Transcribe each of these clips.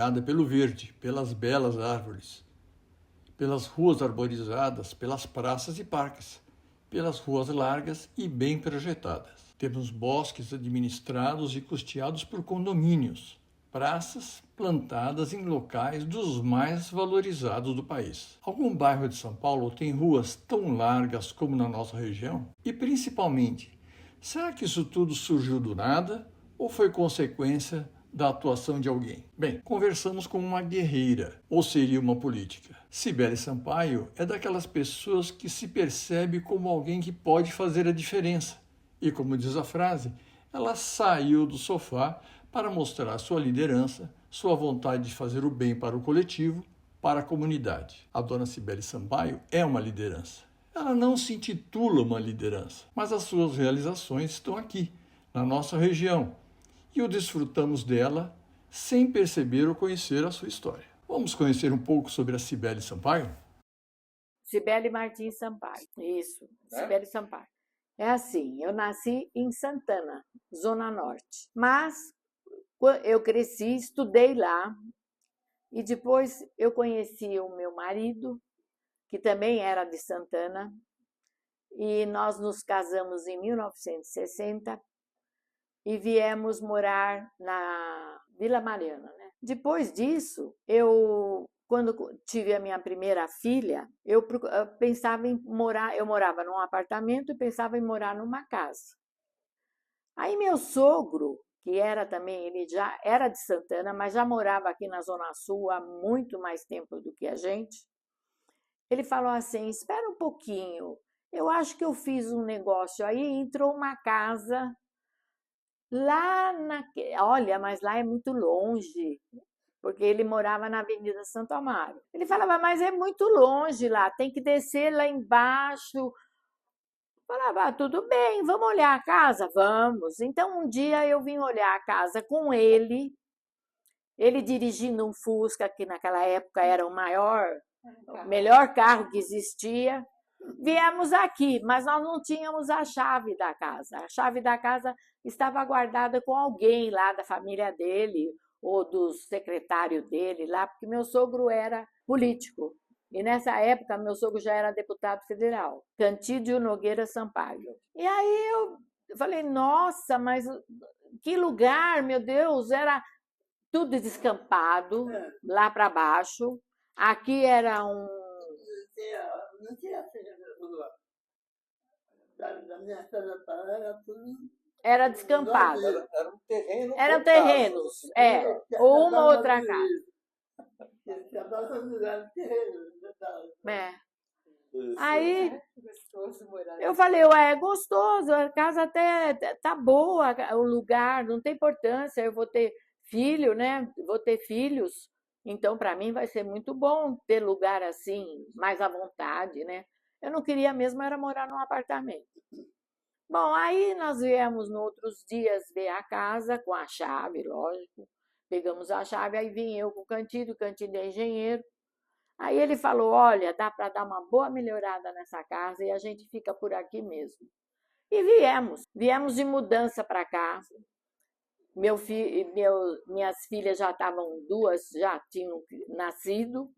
irradiada pelo verde, pelas belas árvores, pelas ruas arborizadas, pelas praças e parques, pelas ruas largas e bem projetadas. Temos bosques administrados e custeados por condomínios, praças plantadas em locais dos mais valorizados do país. Algum bairro de São Paulo tem ruas tão largas como na nossa região? E principalmente, será que isso tudo surgiu do nada ou foi consequência da atuação de alguém? Bem, conversamos com uma guerreira, ou seria uma política. Cibele Sampaio é daquelas pessoas que se percebe como alguém que pode fazer a diferença. E como diz a frase, ela saiu do sofá para mostrar sua liderança, sua vontade de fazer o bem para o coletivo, para a comunidade. A dona Cibele Sampaio é uma liderança. Ela não se intitula uma liderança, mas as suas realizações estão aqui, na nossa região, e o desfrutamos dela sem perceber ou conhecer a sua história. Vamos conhecer um pouco sobre a Cibele Sampaio? Cibele Martins Sampaio, isso, Cibele Sampaio. É assim, eu nasci em Santana, Zona Norte, mas eu cresci, estudei lá, e depois eu conheci o meu marido, que também era de Santana, e nós nos casamos em 1960 e viemos morar na Vila Mariana, né? Depois disso, quando tive a minha primeira filha, eu pensava em morar, eu morava num apartamento e pensava em morar numa casa. Aí meu sogro, que era também, ele já era de Santana, mas já morava aqui na Zona Sul há muito mais tempo do que a gente, ele falou assim, espera um pouquinho, eu acho que eu fiz um negócio aí, entrou uma casa lá olha, mas lá é muito longe, porque ele morava na Avenida Santo Amaro. Ele falava, mas é muito longe lá, tem que descer lá embaixo. Eu falava, tudo bem, vamos olhar a casa? Vamos. Então, um dia eu vim olhar a casa com ele dirigindo um Fusca, que naquela época era o melhor carro que existia. Viemos aqui, mas nós não tínhamos a chave da casa. A chave da casa estava guardada com alguém lá da família dele, ou do secretário dele lá, porque meu sogro era político. E nessa época, meu sogro já era deputado federal, Cantídio Nogueira Sampaio. E aí eu falei, nossa, mas que lugar, meu Deus, era tudo descampado, lá para baixo. Aqui era um... Não tinha da minha casa para lá, era tudo... Era descampado. Eram terrenos, ou uma outra casa. Aí eu falei, ué, é gostoso, a casa até tá boa, o lugar, não tem importância, eu vou ter filho, né? Vou ter filhos, então para mim vai ser muito bom ter lugar assim, mais à vontade, né? Eu não queria mesmo era morar num apartamento. Bom, aí nós viemos nos outros dias ver a casa com a chave, lógico. Pegamos a chave, aí vim eu com o Cantídio é engenheiro. Aí ele falou, olha, dá para dar uma boa melhorada nessa casa e a gente fica por aqui mesmo. E viemos de mudança para cá. Minhas filhas já estavam, duas já tinham nascido.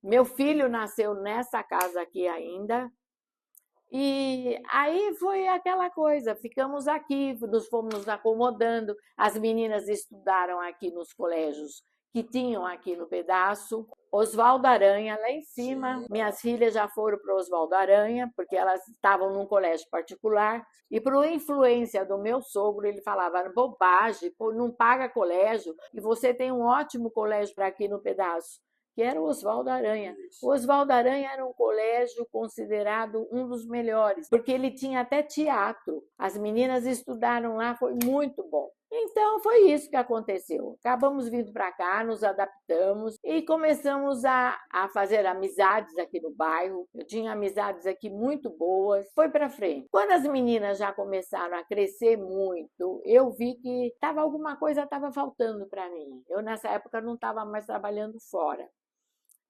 Meu filho nasceu nessa casa aqui ainda. E aí foi aquela coisa, ficamos aqui, nos fomos nos acomodando, as meninas estudaram aqui nos colégios que tinham aqui no pedaço, Oswaldo Aranha lá em cima, minhas filhas já foram para o Oswaldo Aranha, porque elas estavam num colégio particular, e por influência do meu sogro, ele falava, bobagem, não paga colégio, e você tem um ótimo colégio para aqui no pedaço, que era o Oswaldo Aranha. O Oswaldo Aranha era um colégio considerado um dos melhores, porque ele tinha até teatro. As meninas estudaram lá, foi muito bom. Então, foi isso que aconteceu. Acabamos vindo para cá, nos adaptamos e começamos a fazer amizades aqui no bairro. Eu tinha amizades aqui muito boas. Foi para frente. Quando as meninas já começaram a crescer muito, eu vi que alguma coisa estava faltando para mim. Eu, nessa época, não estava mais trabalhando fora.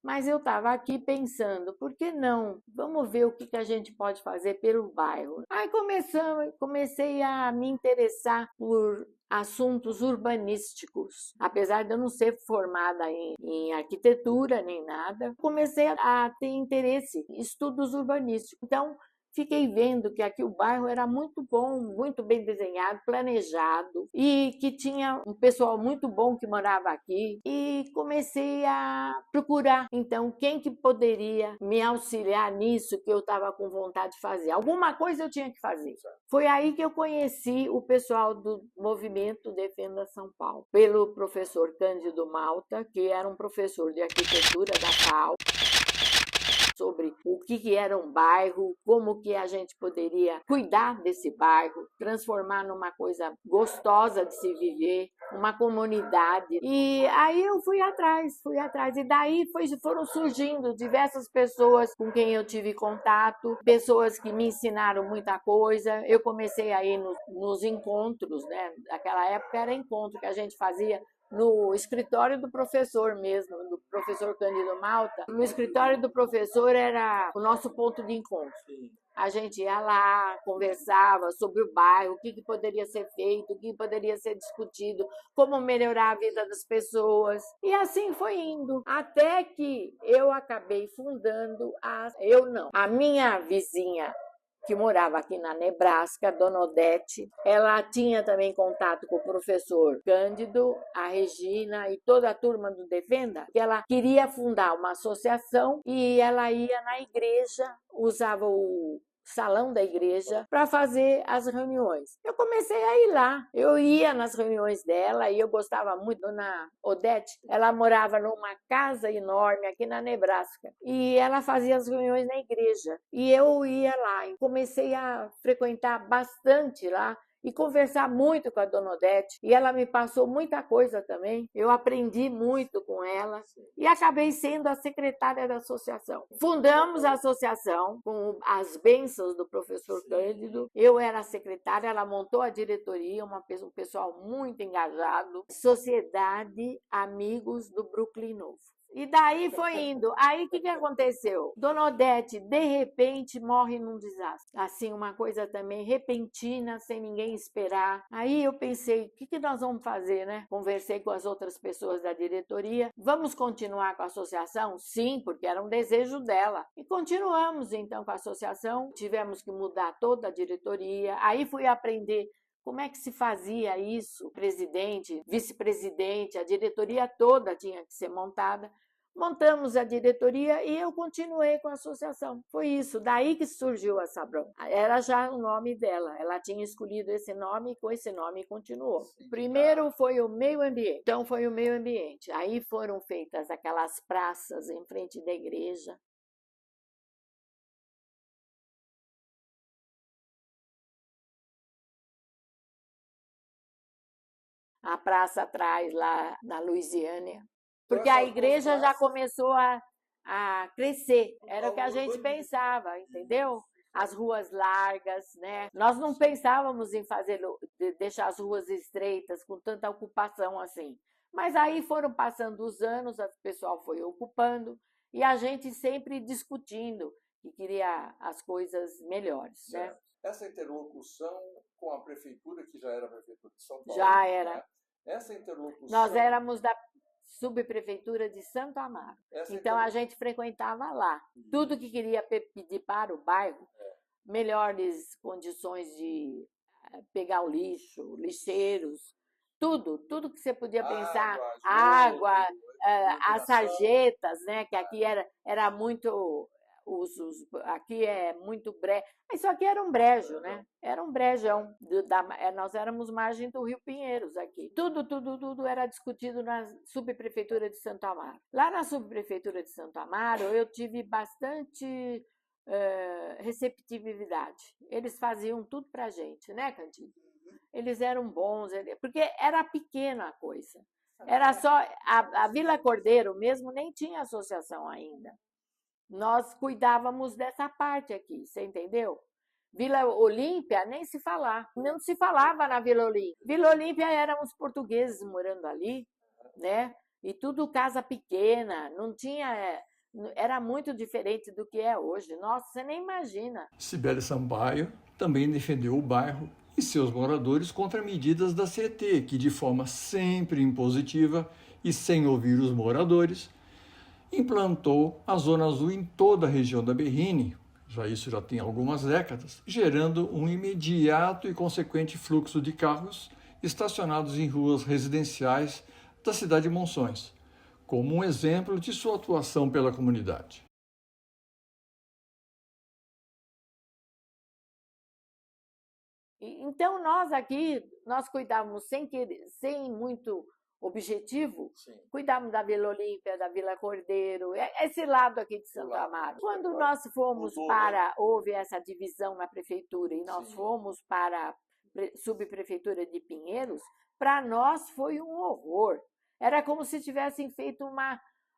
Mas eu estava aqui pensando, por que não? Vamos ver o que a gente pode fazer pelo bairro. Aí comecei a me interessar por assuntos urbanísticos. Apesar de eu não ser formada em arquitetura nem nada, comecei a ter interesse em estudos urbanísticos. Então, fiquei vendo que aqui o bairro era muito bom, muito bem desenhado, planejado e que tinha um pessoal muito bom que morava aqui e comecei a procurar, então, quem que poderia me auxiliar nisso que eu estava com vontade de fazer. Alguma coisa eu tinha que fazer. Foi aí que eu conheci o pessoal do movimento Defenda São Paulo, pelo professor Cândido Malta, que era um professor de arquitetura da FAO, sobre o que era um bairro, como que a gente poderia cuidar desse bairro, transformar numa coisa gostosa de se viver, uma comunidade. E aí eu fui atrás. E daí foram surgindo diversas pessoas com quem eu tive contato, pessoas que me ensinaram muita coisa. Eu comecei aí nos encontros, né? Naquela época era encontro que a gente fazia no escritório do professor mesmo, do professor Cândido Malta. No escritório do professor era o nosso ponto de encontro. A gente ia lá, conversava sobre o bairro, o que poderia ser feito, o que poderia ser discutido, como melhorar a vida das pessoas. E assim foi indo, até que eu acabei fundando a minha vizinha, que morava aqui na Nebraska, Dona Odete. Ela tinha também contato com o professor Cândido, a Regina e toda a turma do Defenda, que ela queria fundar uma associação e ela ia na igreja, usava o salão da igreja para fazer as reuniões. Eu comecei a ir lá, eu ia nas reuniões dela e eu gostava muito. Dona Odete, ela morava numa casa enorme aqui na Nebraska e ela fazia as reuniões na igreja e eu ia lá e comecei a frequentar bastante lá e conversar muito com a Dona Odete, e ela me passou muita coisa também. Eu aprendi muito com ela e acabei sendo a secretária da associação. Fundamos a associação com as bênçãos do professor Cândido. Eu era a secretária, ela montou a diretoria, um pessoal muito engajado. Sociedade Amigos do Brooklyn Novo. E daí foi indo. Aí o que aconteceu? Dona Odete, de repente, morre num desastre. Assim, uma coisa também repentina, sem ninguém esperar. Aí eu pensei, o que nós vamos fazer, né? Conversei com as outras pessoas da diretoria. Vamos continuar com a associação? Sim, porque era um desejo dela. E continuamos, então, com a associação. Tivemos que mudar toda a diretoria. Aí fui aprender como é que se fazia isso? Presidente, vice-presidente, a diretoria toda tinha que ser montada. Montamos a diretoria e eu continuei com a associação. Foi isso, daí que surgiu a Sabron. Era já o nome dela, ela tinha escolhido esse nome e com esse nome continuou. Primeiro foi o meio ambiente, então foi o meio ambiente. Aí foram feitas aquelas praças em frente da igreja. A praça atrás, lá na Louisiana, porque a igreja já começou a crescer, era o que a gente pensava, entendeu? As ruas largas, né? Nós não pensávamos em deixar as ruas estreitas com tanta ocupação assim. Mas aí foram passando os anos, o pessoal foi ocupando e a gente sempre discutindo que queria as coisas melhores, né? Essa interlocução com a prefeitura, que já era a prefeitura de São Paulo. Já era. Né? Essa interlocução... Nós éramos da subprefeitura de Santo Amaro. Então a gente frequentava lá. Tudo que queria pedir para o bairro, melhores condições de pegar o lixo, lixeiros, tudo que você podia pensar, água, as sarjetas, né, que aqui era muito... aqui é muito brejo. Isso aqui era um brejo, né? Era um brejão. Nós éramos margem do Rio Pinheiros aqui. Tudo era discutido na subprefeitura de Santo Amaro. Lá na subprefeitura de Santo Amaro, eu tive bastante receptividade. Eles faziam tudo pra gente, né, Candido? Eles eram bons, porque era pequena a coisa. Era só... A Vila Cordeiro mesmo nem tinha associação ainda. Nós cuidávamos dessa parte aqui, você entendeu? Vila Olímpia, nem se falar. Não se falava na Vila Olímpia. Vila Olímpia eram os portugueses morando ali, né? E tudo casa pequena, não tinha era muito diferente do que é hoje. Nossa, você nem imagina. Cibele Sampaio também defendeu o bairro e seus moradores contra medidas da CET, que de forma sempre impositiva e sem ouvir os moradores, implantou a Zona Azul em toda a região da Berrini, isso já tem algumas décadas, gerando um imediato e consequente fluxo de carros estacionados em ruas residenciais da cidade de Monções, como um exemplo de sua atuação pela comunidade. Então, nós cuidávamos sem muito objetivo, cuidávamos da Vila Olímpia, da Vila Cordeiro, esse lado aqui de Santo Amaro. Quando nós fomos houve essa divisão na prefeitura e nós fomos para a subprefeitura de Pinheiros, para nós foi um horror. Era como se tivessem feito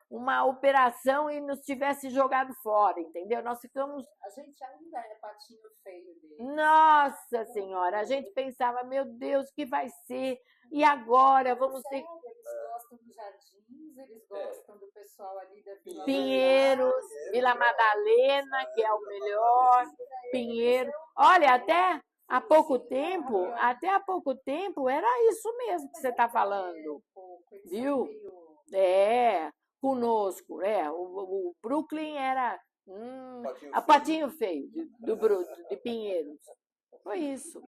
uma operação e nos tivesse jogado fora, entendeu? Nós ficamos... A gente ainda é patinho feio dele. Nossa Senhora, a gente pensava, meu Deus, o que vai ser? E agora vamos ter... Eles gostam dos jardins, eles gostam do pessoal ali da Vila Pinheiros, Vila Madalena, que é o melhor, Pinheiro. Olha, até há pouco tempo era isso mesmo que você está falando, viu? Conosco, o Brooklyn era a patinho feio de Pinheiros. Foi isso.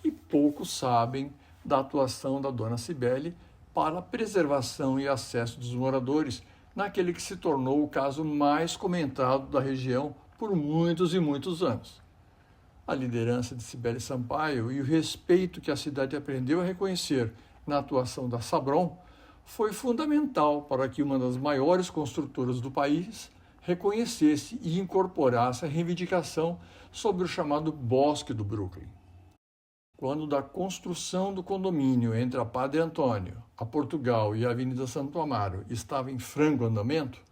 E poucos sabem da atuação da dona Cibele para a preservação e acesso dos moradores naquele que se tornou o caso mais comentado da região por muitos e muitos anos. A liderança de Cibele Sampaio e o respeito que a cidade aprendeu a reconhecer na atuação da Sabron foi fundamental para que uma das maiores construtoras do país reconhecesse e incorporasse a reivindicação sobre o chamado Bosque do Brooklyn. Quando da construção do condomínio entre a Padre Antônio, a Portugal e a Avenida Santo Amaro estava em franco andamento,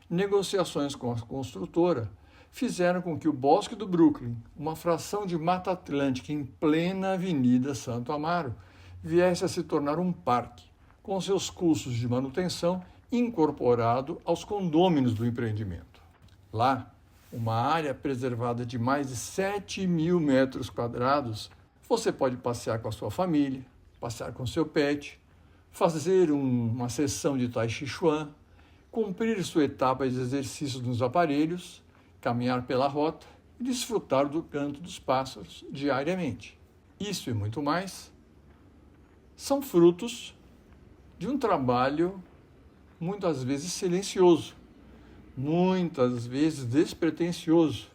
negociações com a construtora fizeram com que o Bosque do Brooklyn, uma fração de Mata Atlântica em plena Avenida Santo Amaro, viesse a se tornar um parque, com seus custos de manutenção incorporado aos condôminos do empreendimento. Lá, uma área preservada de mais de 7.000 metros quadrados, você pode passear com a sua família, passear com seu pet, fazer uma sessão de Tai Chi Chuan, cumprir sua etapa de exercícios nos aparelhos, caminhar pela rota e desfrutar do canto dos pássaros diariamente. Isso e muito mais são frutos de um trabalho muitas vezes silencioso, muitas vezes despretensioso,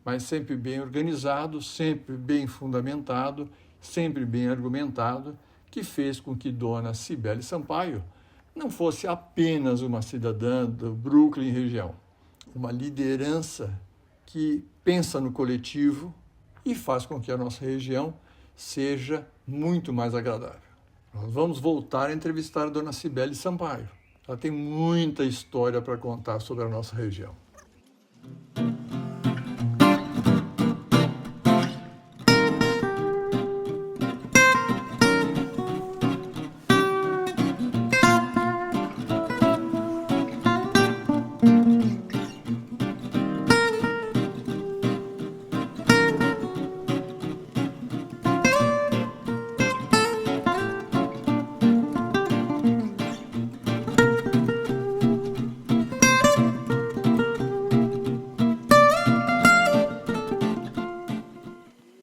mas sempre bem organizado, sempre bem fundamentado, sempre bem argumentado, que fez com que dona Cibele Sampaio não fosse apenas uma cidadã do Brooklyn região, uma liderança que pensa no coletivo e faz com que a nossa região seja muito mais agradável. Nós vamos voltar a entrevistar a dona Cibele Sampaio. Ela tem muita história para contar sobre a nossa região.